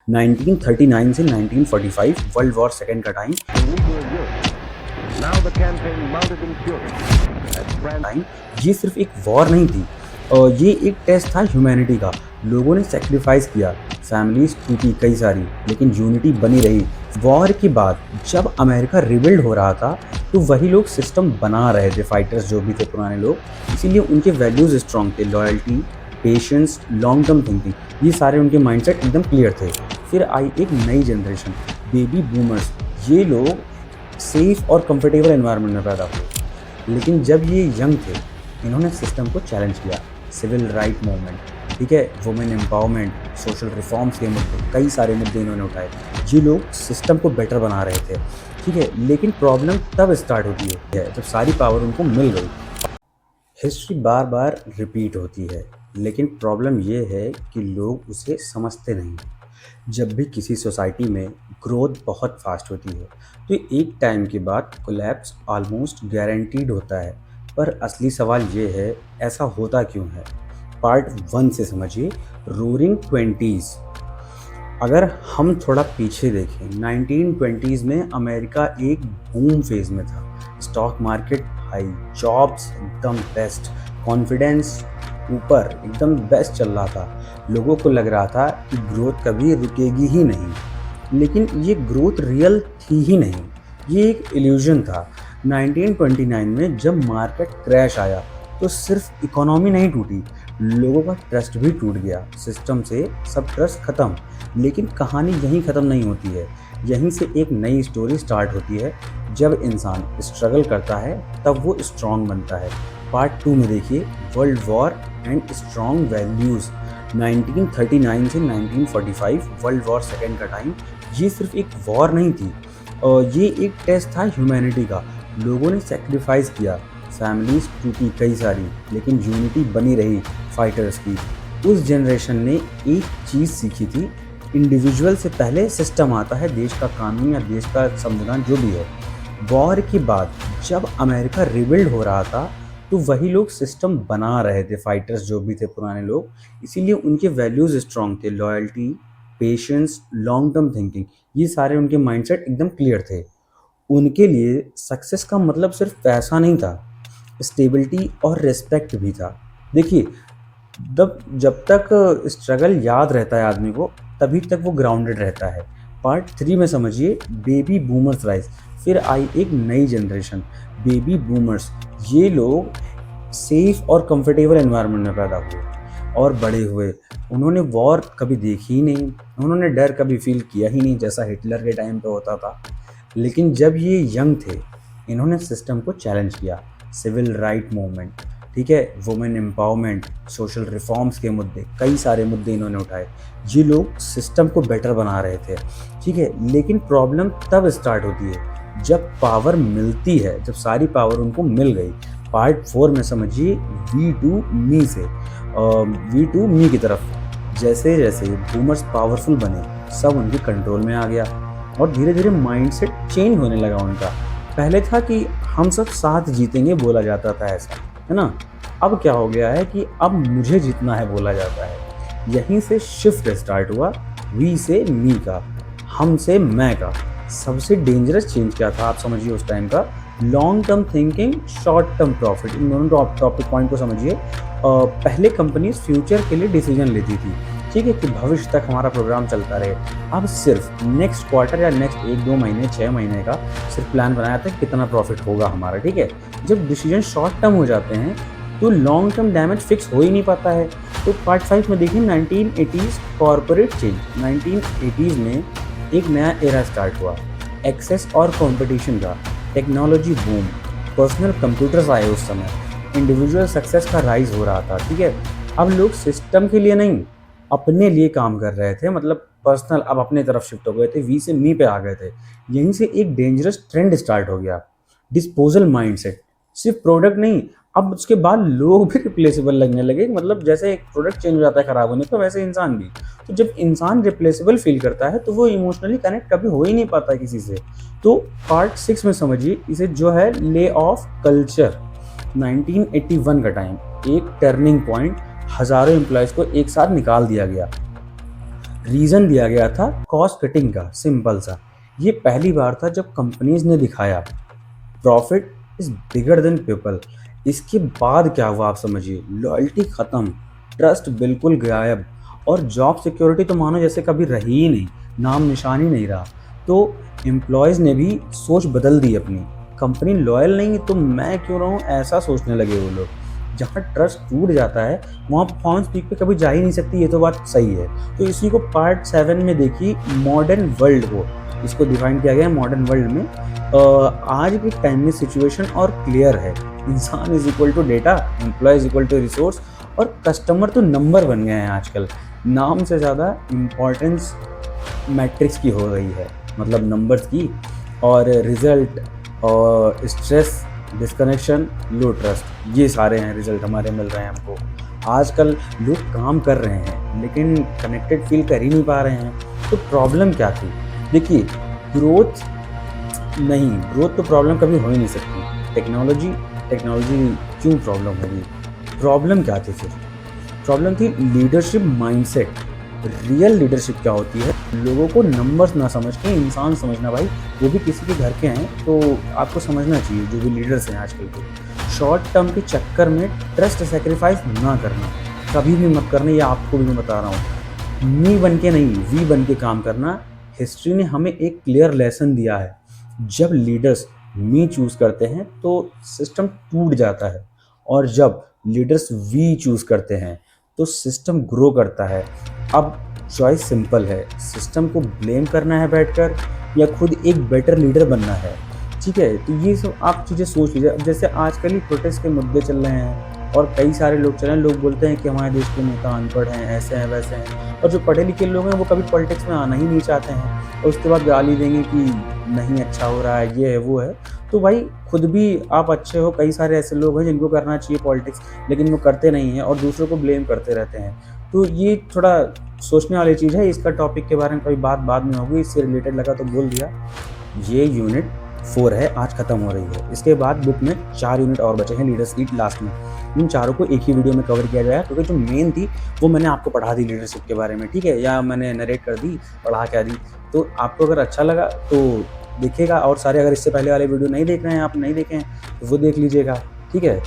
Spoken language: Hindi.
1939 से 1945 वर्ल्ड वॉर सेकेंड का time Now the campaign mounted in fury as France ये सिर्फ एक वॉर नहीं थी, और ये एक टेस्ट था ह्यूमैनिटी का। लोगों ने सेक्रीफाइस किया, फैमिलीज टूटी कई सारी, लेकिन यूनिटी बनी रही। वॉर के बाद जब अमेरिका रिबिल्ड हो रहा था, तो वही लोग सिस्टम बना रहे थे, फाइटर्स जो भी थे पुराने लोग, इसीलिए उनके वैल्यूज स्ट्रॉन्ग थे। Loyalty, patience, long term thinking, ये सारे उनके माइंडसेट एकदम क्लियर थे। फिर आई एक नई जनरेशन, बेबी बूमर्स। ये लोग सेफ और कंफर्टेबल एनवायरनमेंट में पैदा हुए, लेकिन जब ये यंग थे, इन्होंने सिस्टम को चैलेंज किया। सिविल राइट मूवमेंट, ठीक है, वुमेन एम्पावरमेंट, सोशल रिफॉर्म्स के मुद्दे, कई सारे मुद्दे इन्होंने उठाए। ये लोग सिस्टम को बेटर बना रहे थे, ठीक है, लेकिन प्रॉब्लम तब स्टार्ट होती है जब सारी पावर उनको मिल गई। हिस्ट्री बार बार रिपीट होती है, लेकिन प्रॉब्लम ये है कि लोग उसे समझते नहीं। जब भी किसी सोसाइटी में ग्रोथ बहुत फास्ट होती है, तो एक टाइम के बाद कोलैप्स ऑलमोस्ट गारंटीड होता है। पर असली सवाल ये है, ऐसा होता क्यों है? पार्ट 1 से समझिए, रोरिंग ट्वेंटीज़। अगर हम थोड़ा पीछे देखें, 1920s में अमेरिका एक बूम फेज में था। स्टॉक मार्केट हाई, जॉब्स एकदम बेस्ट, कॉन्फिडेंस ऊपर, एकदम बेस्ट चल रहा था। लोगों को लग रहा था कि ग्रोथ कभी रुकेगी ही नहीं, लेकिन ये ग्रोथ रियल थी ही नहीं, ये एक इल्यूजन था। 1929 में जब मार्केट क्रैश आया, तो सिर्फ इकोनॉमी नहीं टूटी, लोगों का ट्रस्ट भी टूट गया। सिस्टम से सब ट्रस्ट खत्म। लेकिन कहानी यहीं ख़त्म नहीं होती है, यहीं से एक नई स्टोरी स्टार्ट होती है। जब इंसान स्ट्रगल करता है, तब वो स्ट्रॉन्ग बनता है। पार्ट 2 में देखिए, world war and strong values. 1939 से 1945 वर्ल्ड वॉर सेकेंड का टाइम, ये सिर्फ एक वॉर नहीं थी, और ये एक टेस्ट था ह्यूमैनिटी का। लोगों ने सेक्रीफाइस किया, फैमिलीज टूटी कई सारी, लेकिन यूनिटी बनी रही फाइटर्स की। उस जनरेशन ने एक चीज़ सीखी थी, इंडिविजुअल से पहले सिस्टम आता है, देश का कानून या देश का संविधान जो भी है। वॉर के बाद जब अमेरिका रिबिल्ड हो रहा था, तो वही लोग सिस्टम बना रहे थे, फाइटर्स जो भी थे पुराने लोग, इसीलिए उनके वैल्यूज स्ट्रॉन्ग थे। Loyalty, patience, long term thinking, ये सारे उनके माइंडसेट एकदम क्लियर थे। उनके लिए सक्सेस का मतलब सिर्फ पैसा नहीं था, स्टेबिलिटी और रिस्पेक्ट भी था। देखिए, जब तक स्ट्रगल याद रहता है आदमी को, तभी तक वो ग्राउंडेड रहता है। पार्ट 3 में समझिए, बेबी बूमर्स राइज। फिर आई एक नई जनरेशन, बेबी बूमर्स। ये लोग सेफ और कंफर्टेबल एनवायरनमेंट में पैदा हुए और बड़े हुए। उन्होंने वॉर कभी देखी ही नहीं, उन्होंने डर कभी फील किया ही नहीं, जैसा हिटलर के टाइम पे होता था। लेकिन जब ये यंग थे, इन्होंने सिस्टम को चैलेंज किया। सिविल राइट मूवमेंट, ठीक है, वुमेन एम्पावरमेंट, सोशल रिफॉर्म्स के मुद्दे, कई सारे मुद्दे इन्होंने उठाए। ये लोग सिस्टम को बेटर बना रहे थे, ठीक है, लेकिन प्रॉब्लम तब स्टार्ट होती है जब पावर मिलती है, जब सारी पावर उनको मिल गई। पार्ट 4 में समझिए, वी टू मी से, वी टू मी की तरफ। जैसे जैसे बूमर्स पावरफुल बने, सब उनके कंट्रोल में आ गया, और धीरे धीरे माइंडसेट चेंज होने लगा उनका। पहले था कि हम सब साथ जीतेंगे, बोला जाता था ऐसा, है ना। अब क्या हो गया है कि अब मुझे जीतना है बोला जाता है। यहीं से शिफ्ट स्टार्ट हुआ, वी से मी का, हम से मैं का। सबसे डेंजरस चेंज क्या था आप समझिए उस टाइम का? Long term thinking, short term profit. इन दोनों टॉपिक पॉइंट को समझिए। पहले कंपनीज फ्यूचर के लिए डिसीजन लेती थी, ठीक है, कि भविष्य तक हमारा प्रोग्राम चलता रहे। अब सिर्फ नेक्स्ट क्वार्टर या नेक्स्ट 1-2 महीने, 6 महीने का सिर्फ प्लान बनाया था कि कितना प्रॉफिट होगा हमारा, ठीक है। जब डिसीजन शॉर्ट टर्म हो जाते हैं, तो लॉन्ग टर्म डैमेज फिक्स हो ही नहीं पाता है। तो पार्ट 5 में देखिए, 1980s कॉर्पोरेट चेंज। 1980s में एक नया एरा स्टार्ट हुआ, एक्सेस और कंपटीशन का, टेक्नोलॉजी बूम, पर्सनल कंप्यूटर्स आए उस समय, इंडिविजुअल सक्सेस का राइज हो रहा था, ठीक है। अब लोग सिस्टम के लिए नहीं, अपने लिए काम कर रहे थे, मतलब पर्सनल, अब अपने तरफ शिफ्ट हो गए थे, वी से मी पे आ गए थे। यहीं से एक डेंजरस ट्रेंड स्टार्ट हो गया, डिस्पोजल माइंडसेट। सिर्फ प्रोडक्ट नहीं, अब उसके बाद लोग भी रिप्लेसेबल लगने लगे। मतलब जैसे एक प्रोडक्ट चेंज हो जाता है खराब होने पर, वैसे इंसान भी। तो जब इंसान रिप्लेसेबल फील करता है, तो वो इमोशनली कनेक्ट कभी हो ही नहीं पाता किसी से। तो पार्ट 6 में समझिए इसे, जो है ले ऑफ कल्चर। 1981 का टाइम, एक टर्निंग पॉइंट, हजारों एम्प्लॉयज़ को एक साथ निकाल दिया गया। रीज़न दिया गया था कॉस्ट कटिंग का, सिंपल सा। ये पहली बार था जब कंपनीज ने दिखाया profit is bigger than people. इसके बाद क्या हुआ आप समझिए, लॉयल्टी खत्म, ट्रस्ट बिल्कुल गायब, और जॉब सिक्योरिटी तो मानो जैसे कभी रही ही नहीं, नाम निशान ही नहीं रहा। तो एम्प्लॉयज़ ने भी सोच बदल दी अपनी, कंपनी लॉयल नहीं तो मैं क्यों रहूं, ऐसा सोचने लगे वो लोग। जहाँ ट्रस्ट टूट जाता है वहाँ परफॉर्मेंस पीक पे कभी जा ही नहीं सकती, ये तो बात सही है। तो इसी को पार्ट 7 में देखिए, मॉडर्न वर्ल्ड को इसको डिफाइन किया गया है मॉडर्न वर्ल्ड में। आज के टाइम में सिचुएशन और क्लियर है, इंसान is equal to data, employee is equal to resource, और कस्टमर तो नंबर बन गए हैं आजकल। नाम से ज़्यादा इम्पोर्टेंस मैट्रिक्स की हो गई है, मतलब नंबर्स की, और रिजल्ट और स्ट्रेस, डिस्कनेक्शन, लो ट्रस्ट, ये सारे हैं रिजल्ट हमारे मिल रहे हैं हमको। आजकल लोग काम कर रहे हैं लेकिन कनेक्टेड फील कर ही नहीं पा रहे हैं। तो प्रॉब्लम क्या थी? देखिए, ग्रोथ नहीं, ग्रोथ तो प्रॉब्लम कभी हो ही नहीं सकती। टेक्नोलॉजी क्यों प्रॉब्लम होगी? प्रॉब्लम क्या थी फिर? प्रॉब्लम थी लीडरशिप माइंडसेट। रियल लीडरशिप क्या होती है? लोगों को नंबर्स ना समझ के इंसान समझना भाई, वो भी किसी के घर के हैं तो आपको समझना चाहिए, जो भी लीडर्स हैं आजकल के। शॉर्ट टर्म के चक्कर में ट्रस्ट सेक्रीफाइस ना करना, कभी भी मत करना, ये आपको भी मैं बता रहा हूँ। मी बन के नहीं, वी बन के काम करना। हिस्ट्री ने हमें एक क्लियर लेसन दिया है, जब लीडर्स मी चूज़ करते हैं तो सिस्टम टूट जाता है, और जब लीडर्स वी चूज़ करते हैं तो सिस्टम ग्रो करता है। अब चॉइस सिंपल है, सिस्टम को ब्लेम करना है बैठकर या खुद एक बेटर लीडर बनना है। ठीक है, तो ये सब आप चीज़ें सोच लीजिए। अब जैसे आजकल ही प्रोटेस्ट के मुद्दे चल रहे हैं और कई सारे लोग चल रहे हैं, लोग बोलते हैं कि हमारे देश के नेता अनपढ़ हैं, ऐसे हैं वैसे हैं, और जो पढ़े लिखे लोग हैं वो कभी पॉलिटिक्स में आना ही नहीं चाहते हैं, और उसके बाद गाली देंगे कि नहीं अच्छा हो रहा है, ये है वो है। तो भाई खुद भी आप अच्छे हो, कई सारे ऐसे लोग हैं जिनको करना चाहिए पॉलिटिक्स लेकिन वो करते नहीं हैं और दूसरों को ब्लेम करते रहते हैं। तो ये थोड़ा सोचने वाली चीज़ है। इसका टॉपिक के बारे में कभी बात बाद में होगी, इससे रिलेटेड लगा तो बोल दिया। ये यूनिट 4 है, आज खत्म हो रही है। इसके बाद बुक में 4 यूनिट और बचे हैं, लीडर्स की लास्ट में। इन चारों को एक ही वीडियो में कवर किया जाएगा, क्योंकि जो मेन थी वो मैंने आपको पढ़ा दी लीडरशिप के बारे में, ठीक है, या मैंने नरेट कर दी, पढ़ा क्या दी। तो आपको अगर अच्छा लगा तो देखिएगा, और सारे अगर इससे पहले वाले वीडियो नहीं देख रहे हैं, आप नहीं देखे हैं तो वो देख लीजिएगा, ठीक है।